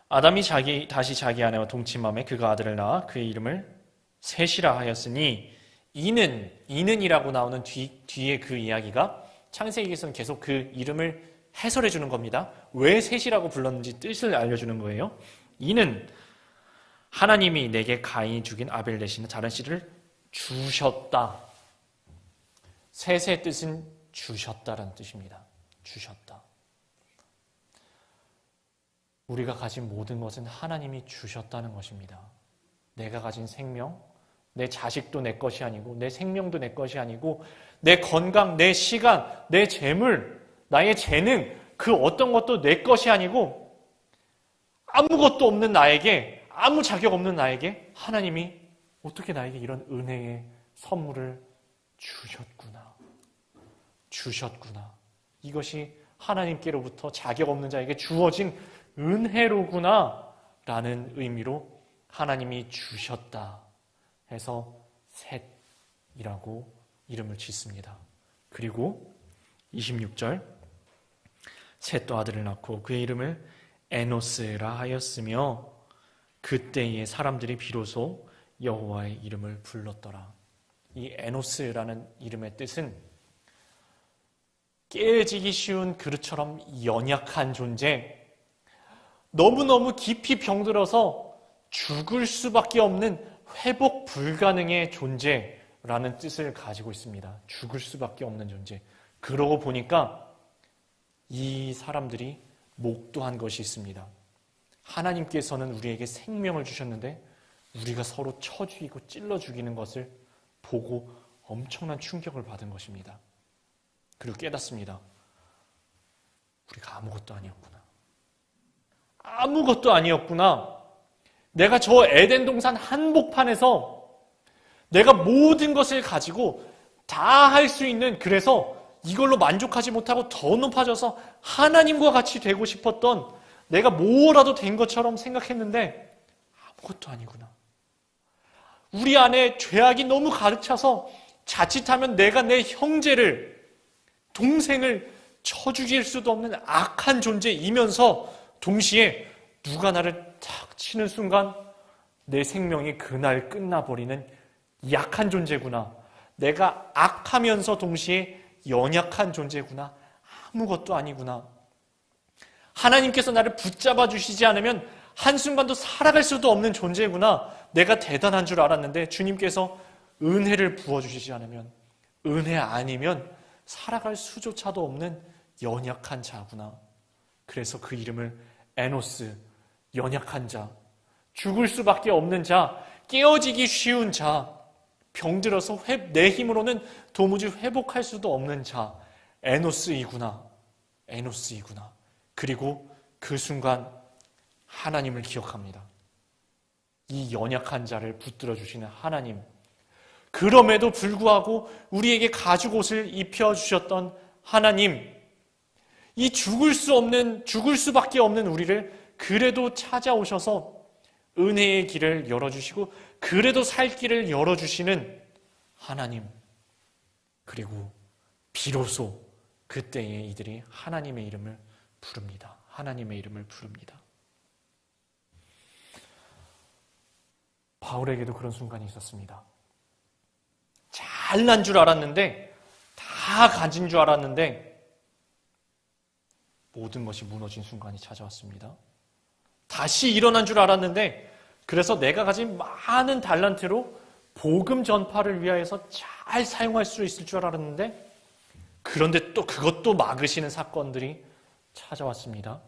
아담이 다시 자기 아내와 동침함에 그가 아들을 낳아 그의 이름을 셋이라 하였으니 이는이라고 나오는 뒤에 그 이야기가 창세기에서는 계속 그 이름을 해설해 주는 겁니다. 왜 셋이라고 불렀는지 뜻을 알려주는 거예요. 이는 하나님이 내게 가인이 죽인 아벨 대신에 다른 씨를 주셨다. 셋의 뜻은 주셨다라는 뜻입니다. 주셨다. 우리가 가진 모든 것은 하나님이 주셨다는 것입니다. 내가 가진 생명, 내 자식도 내 것이 아니고 내 생명도 내 것이 아니고 내 건강, 내 시간, 내 재물, 나의 재능, 그 어떤 것도 내 것이 아니고 아무것도 없는 나에게, 아무 자격 없는 나에게 하나님이 어떻게 나에게 이런 은혜의 선물을 주셨구나. 이것이 하나님께로부터 자격 없는 자에게 주어진 은혜로구나 라는 의미로 하나님이 주셨다 해서 셋이라고 이름을 짓습니다. 그리고 26절 셋도 아들을 낳고 그의 이름을 에노스라 하였으며 그때의 사람들이 비로소 여호와의 이름을 불렀더라. 이 에노스라는 이름의 뜻은 깨어지기 쉬운 그릇처럼 연약한 존재, 너무너무 깊이 병들어서 죽을 수밖에 없는 회복 불가능의 존재라는 뜻을 가지고 있습니다. 죽을 수밖에 없는 존재. 그러고 보니까 이 사람들이 목도한 것이 있습니다. 하나님께서는 우리에게 생명을 주셨는데 우리가 서로 쳐 죽이고 찔러 죽이는 것을 보고 엄청난 충격을 받은 것입니다. 그리고 깨닫습니다. 우리가 아무것도 아니었구나. 아무것도 아니었구나. 내가 저 에덴 동산 한복판에서 내가 모든 것을 가지고 다 할 수 있는, 그래서 이걸로 만족하지 못하고 더 높아져서 하나님과 같이 되고 싶었던, 내가 뭐라도 된 것처럼 생각했는데 아무것도 아니구나. 우리 안에 죄악이 너무 가득 차서 자칫하면 내가 내 형제를, 동생을 쳐 죽일 수도 없는 악한 존재이면서 동시에 누가 나를 탁 치는 순간 내 생명이 그날 끝나버리는 약한 존재구나. 내가 악하면서 동시에 연약한 존재구나. 아무것도 아니구나. 하나님께서 나를 붙잡아 주시지 않으면 한순간도 살아갈 수도 없는 존재구나. 내가 대단한 줄 알았는데 주님께서 은혜를 부어주시지 않으면, 은혜 아니면 살아갈 수조차도 없는 연약한 자구나. 그래서 그 이름을 에노스, 연약한 자, 죽을 수밖에 없는 자, 깨어지기 쉬운 자, 병들어서 내 힘으로는 도무지 회복할 수도 없는 자, 에노스이구나. 에노스이구나. 그리고 그 순간 하나님을 기억합니다. 이 연약한 자를 붙들어 주시는 하나님. 그럼에도 불구하고 우리에게 가죽옷을 입혀주셨던 하나님. 이 죽을 수밖에 없는 우리를 그래도 찾아오셔서 은혜의 길을 열어주시고 그래도 살 길을 열어주시는 하나님. 그리고 비로소 그때에 이들이 하나님의 이름을 부릅니다. 하나님의 이름을 부릅니다. 바울에게도 그런 순간이 있었습니다. 잘난 줄 알았는데, 다 가진 줄 알았는데 모든 것이 무너진 순간이 찾아왔습니다. 다시 일어난 줄 알았는데, 그래서 내가 가진 많은 달란트로 복음 전파를 위하여서 잘 사용할 수 있을 줄 알았는데, 그런데 또 그것도 막으시는 사건들이 찾아왔습니다.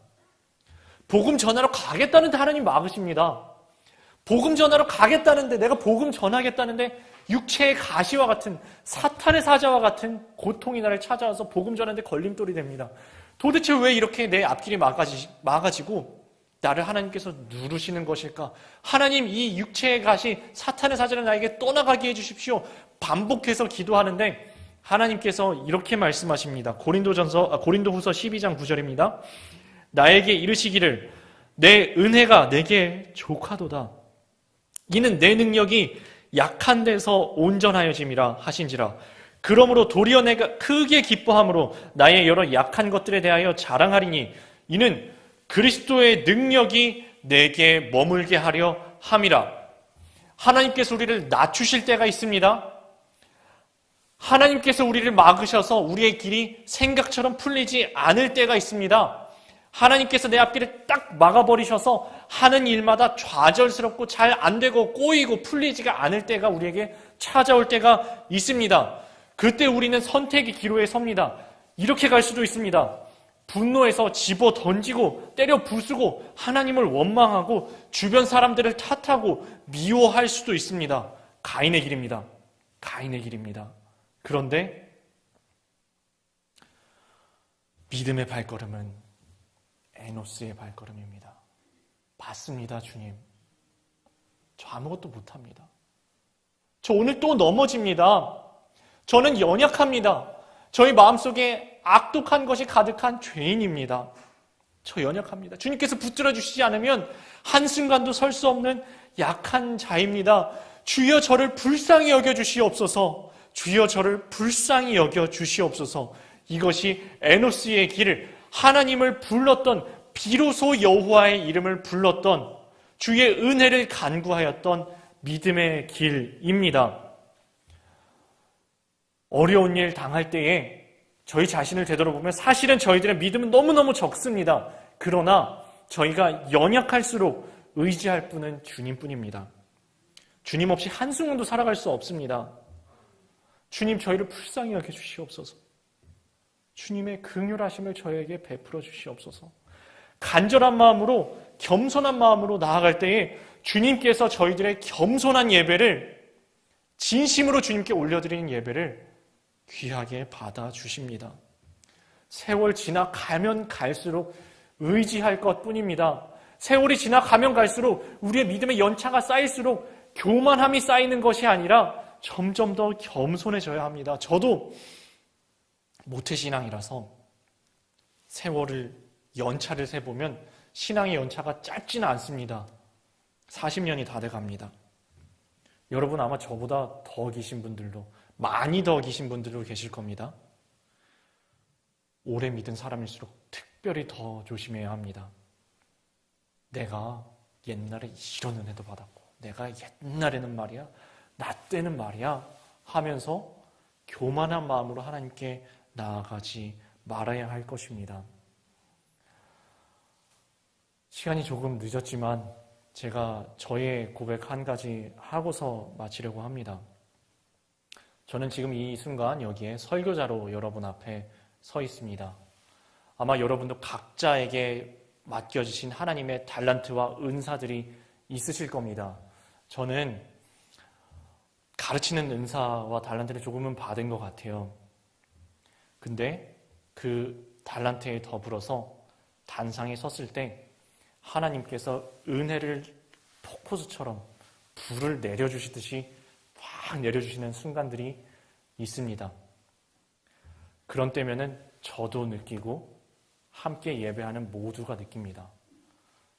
복음 전하러 가겠다는데 하나님 막으십니다. 복음 전하러 가겠다는데, 내가 복음 전하겠다는데 육체의 가시와 같은, 사탄의 사자와 같은 고통이 나를 찾아와서 복음 전하는데 걸림돌이 됩니다. 도대체 왜 이렇게 내 앞길이 막아지고 나를 하나님께서 누르시는 것일까? 하나님, 이 육체의 가시, 사탄의 사자를 나에게 떠나가게 해주십시오. 반복해서 기도하는데 하나님께서 이렇게 말씀하십니다. 고린도후서 12장 9절입니다. 나에게 이르시기를 내 은혜가 내게 족하도다. 이는 내 능력이 약한 데서 온전하여짐이라 하신지라. 그러므로 도리어 내가 크게 기뻐함으로 나의 여러 약한 것들에 대하여 자랑하리니 이는 그리스도의 능력이 내게 머물게 하려 함이라. 하나님께서 우리를 낮추실 때가 있습니다. 하나님께서 우리를 막으셔서 우리의 길이 생각처럼 풀리지 않을 때가 있습니다. 하나님께서 내 앞길을 딱 막아버리셔서 하는 일마다 좌절스럽고 잘 안 되고 꼬이고 풀리지가 않을 때가 우리에게 찾아올 때가 있습니다. 그때 우리는 선택의 기로에 섭니다. 이렇게 갈 수도 있습니다. 분노해서 집어 던지고 때려 부수고 하나님을 원망하고 주변 사람들을 탓하고 미워할 수도 있습니다. 가인의 길입니다. 가인의 길입니다. 그런데 믿음의 발걸음은 에노스의 발걸음입니다. 받습니다, 주님. 저 아무것도 못합니다. 저 오늘 또 넘어집니다. 저는 연약합니다. 저희 마음속에 악독한 것이 가득한 죄인입니다. 저 연약합니다. 주님께서 붙들어 주시지 않으면 한순간도 설 수 없는 약한 자입니다. 주여 저를 불쌍히 여겨 주시옵소서. 주여 저를 불쌍히 여겨 주시옵소서. 이것이 에노스의 길을, 하나님을 불렀던 비로소 여호와의 이름을 불렀던 주의 은혜를 간구하였던 믿음의 길입니다. 어려운 일 당할 때에 저희 자신을 되돌아보면 사실은 저희들의 믿음은 너무너무 적습니다. 그러나 저희가 연약할수록 의지할 분은 주님뿐입니다. 주님 없이 한순간도 살아갈 수 없습니다. 주님 저희를 불쌍히 여겨 주시옵소서. 주님의 긍휼하심을 저에게 베풀어 주시옵소서. 간절한 마음으로 겸손한 마음으로 나아갈 때에 주님께서 저희들의 겸손한 예배를 진심으로 주님께 올려드리는 예배를 귀하게 받아주십니다. 세월 지나가면 갈수록 의지할 것뿐입니다. 세월이 지나가면 갈수록 우리의 믿음의 연차가 쌓일수록 교만함이 쌓이는 것이 아니라 점점 더 겸손해져야 합니다. 저도 모태신앙이라서 연차를 세보면 신앙의 연차가 짧지는 않습니다. 40년이 다 돼갑니다. 여러분 아마 저보다 더 계신 분들도 많이 더 계신 분들도 계실 겁니다. 오래 믿은 사람일수록 특별히 더 조심해야 합니다. 내가 옛날에 이런 은혜도 받았고 내가 옛날에는 말이야 나 때는 말이야 하면서 교만한 마음으로 하나님께 나아가지 말아야 할 것입니다. 시간이 조금 늦었지만 제가 저의 고백 한 가지 하고서 마치려고 합니다. 저는 지금 이 순간 여기에 설교자로 여러분 앞에 서 있습니다. 아마 여러분도 각자에게 맡겨주신 하나님의 달란트와 은사들이 있으실 겁니다. 저는 가르치는 은사와 달란트를 조금은 받은 것 같아요. 근데 그 달란트에 더불어서 단상에 섰을 때 하나님께서 은혜를 폭포수처럼 불을 내려주시듯이 확 내려주시는 순간들이 있습니다. 그런 때면은 저도 느끼고 함께 예배하는 모두가 느낍니다.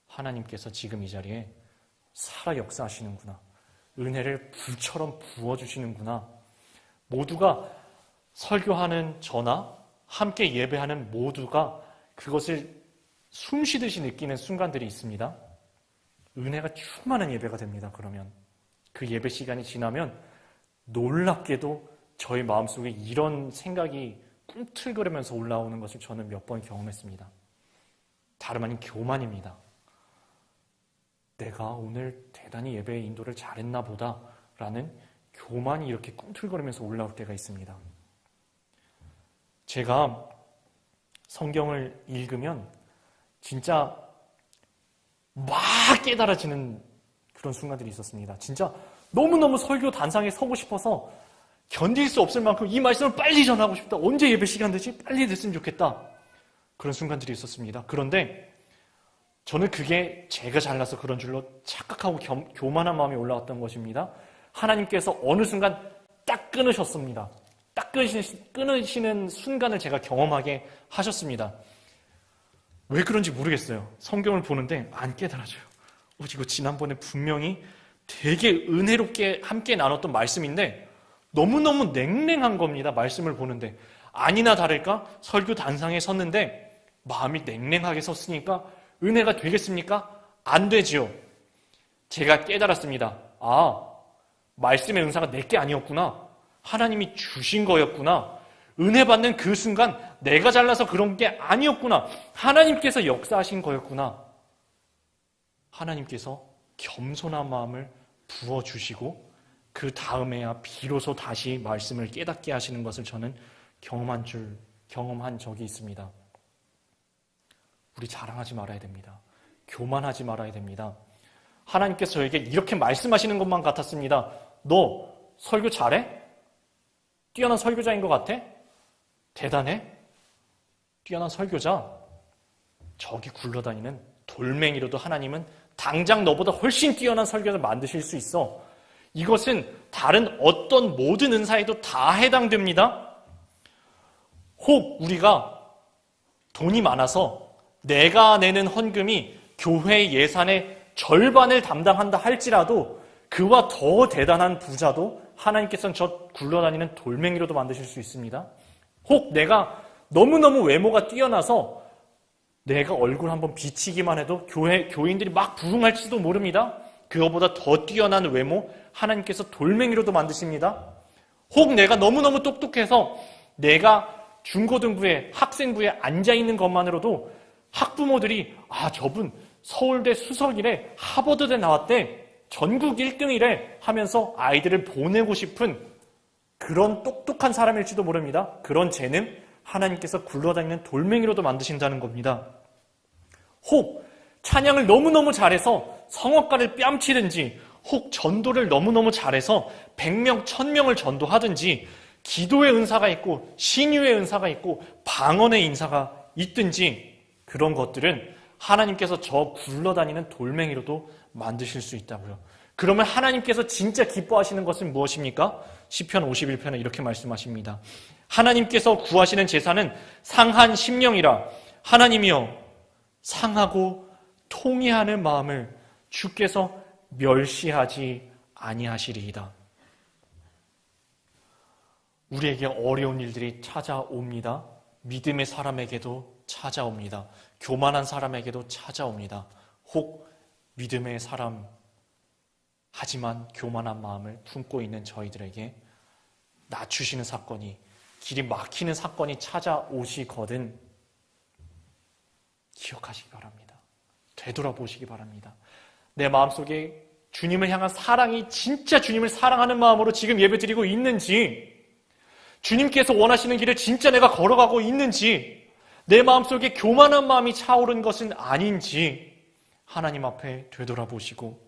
하나님께서 지금 이 자리에 살아 역사하시는구나. 은혜를 불처럼 부어주시는구나. 모두가 설교하는 저나 함께 예배하는 모두가 그것을 숨쉬듯이 느끼는 순간들이 있습니다. 은혜가 충만한 예배가 됩니다. 그러면 그 예배 시간이 지나면 놀랍게도 저희 마음속에 이런 생각이 꿈틀거리면서 올라오는 것을 저는 몇 번 경험했습니다. 다름 아닌 교만입니다. 내가 오늘 대단히 예배의 인도를 잘했나 보다 라는 교만이 이렇게 꿈틀거리면서 올라올 때가 있습니다. 제가 성경을 읽으면 진짜 막 깨달아지는 그런 순간들이 있었습니다. 진짜 너무너무 설교 단상에 서고 싶어서 견딜 수 없을 만큼 이 말씀을 빨리 전하고 싶다. 언제 예배 시간 되지? 빨리 됐으면 좋겠다. 그런 순간들이 있었습니다. 그런데 저는 그게 제가 잘나서 그런 줄로 착각하고 교만한 마음이 올라왔던 것입니다. 하나님께서 어느 순간 딱 끊으셨습니다. 딱 끊으시는 순간을 제가 경험하게 하셨습니다. 왜 그런지 모르겠어요. 성경을 보는데 안 깨달아져요. 이거 지난번에 분명히 되게 은혜롭게 함께 나눴던 말씀인데 너무너무 냉랭한 겁니다. 말씀을 보는데. 아니나 다를까 설교 단상에 섰는데 마음이 냉랭하게 섰으니까 은혜가 되겠습니까? 안 되지요. 제가 깨달았습니다. 말씀의 은사가 내게 아니었구나. 하나님이 주신 거였구나. 은혜 받는 그 순간 내가 잘나서 그런 게 아니었구나. 하나님께서 역사하신 거였구나. 하나님께서 겸손한 마음을 부어주시고 그 다음에야 비로소 다시 말씀을 깨닫게 하시는 것을 저는 경험한 적이 있습니다. 우리 자랑하지 말아야 됩니다. 교만하지 말아야 됩니다. 하나님께서 저에게 이렇게 말씀하시는 것만 같았습니다. 너 설교 잘해? 뛰어난 설교자인 것 같아? 대단해? 뛰어난 설교자? 저기 굴러다니는 돌멩이로도 하나님은 당장 너보다 훨씬 뛰어난 설교자를 만드실 수 있어. 이것은 다른 어떤 모든 은사에도 다 해당됩니다. 혹 우리가 돈이 많아서 내가 내는 헌금이 교회 예산의 절반을 담당한다 할지라도 그와 더 대단한 부자도 하나님께서는 저 굴러다니는 돌멩이로도 만드실 수 있습니다. 혹 내가 너무너무 외모가 뛰어나서 내가 얼굴 한번 비치기만 해도 교인들이 막 부흥할지도 모릅니다. 그거보다 더 뛰어난 외모, 하나님께서 돌멩이로도 만드십니다. 혹 내가 너무너무 똑똑해서 내가 중고등부에 학생부에 앉아있는 것만으로도 학부모들이 저분 서울대 수석이래, 하버드대 나왔대, 전국 1등이래 하면서 아이들을 보내고 싶은 그런 똑똑한 사람일지도 모릅니다. 그런 재능, 하나님께서 굴러다니는 돌멩이로도 만드신다는 겁니다. 혹 찬양을 너무너무 잘해서 성악가를 뺨치든지, 혹 전도를 너무너무 잘해서 100명, 1000명을 전도하든지, 기도의 은사가 있고 신유의 은사가 있고 방언의 인사가 있든지, 그런 것들은 하나님께서 저 굴러다니는 돌멩이로도 만드실 수 있다고요. 그러면 하나님께서 진짜 기뻐하시는 것은 무엇입니까? 시편 51편에 이렇게 말씀하십니다. 하나님께서 구하시는 제사는 상한 심령이라. 하나님이여, 상하고 통회하는 마음을 주께서 멸시하지 아니하시리이다. 우리에게 어려운 일들이 찾아옵니다. 믿음의 사람에게도 찾아옵니다. 교만한 사람에게도 찾아옵니다. 혹 믿음의 사람 하지만 교만한 마음을 품고 있는 저희들에게 낮추시는 사건이, 길이 막히는 사건이 찾아오시거든 기억하시기 바랍니다. 되돌아보시기 바랍니다. 내 마음속에 주님을 향한 사랑이 진짜 주님을 사랑하는 마음으로 지금 예배드리고 있는지, 주님께서 원하시는 길을 진짜 내가 걸어가고 있는지, 내 마음속에 교만한 마음이 차오른 것은 아닌지 하나님 앞에 되돌아보시고,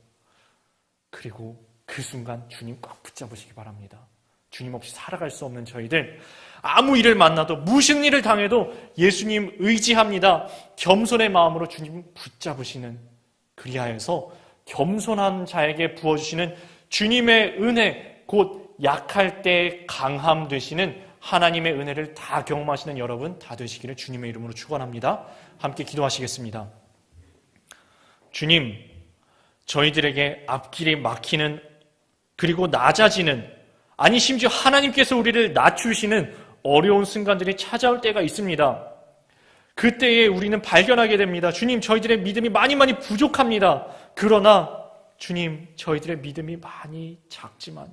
그리고 그 순간 주님 꽉 붙잡으시기 바랍니다. 주님 없이 살아갈 수 없는 저희들, 아무 일을 만나도 무슨 일을 당해도 예수님 의지합니다. 겸손의 마음으로 주님 붙잡으시는, 그리하여서 겸손한 자에게 부어주시는 주님의 은혜, 곧 약할 때 강함 되시는 하나님의 은혜를 다 경험하시는 여러분 다 되시기를 주님의 이름으로 축원합니다. 함께 기도하시겠습니다. 주님, 저희들에게 앞길이 막히는, 그리고 낮아지는, 아니 심지어 하나님께서 우리를 낮추시는 어려운 순간들이 찾아올 때가 있습니다. 그때에 우리는 발견하게 됩니다. 주님, 저희들의 믿음이 많이 부족합니다. 그러나 주님, 저희들의 믿음이 많이 작지만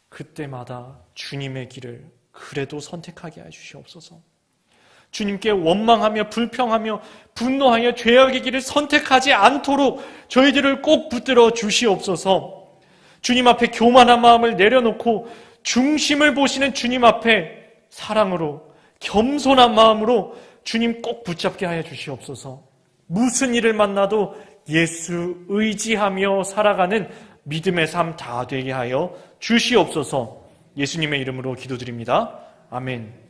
그때마다 주님의 길을 그래도 선택하게 해주시옵소서. 주님께 원망하며 불평하며 분노하여 죄악의 길을 선택하지 않도록 저희들을 꼭 붙들어 주시옵소서. 주님 앞에 교만한 마음을 내려놓고 중심을 보시는 주님 앞에 사랑으로, 겸손한 마음으로 주님 꼭 붙잡게 하여 주시옵소서. 무슨 일을 만나도 예수 의지하며 살아가는 믿음의 삶 다 되게 하여 주시옵소서. 예수님의 이름으로 기도드립니다. 아멘.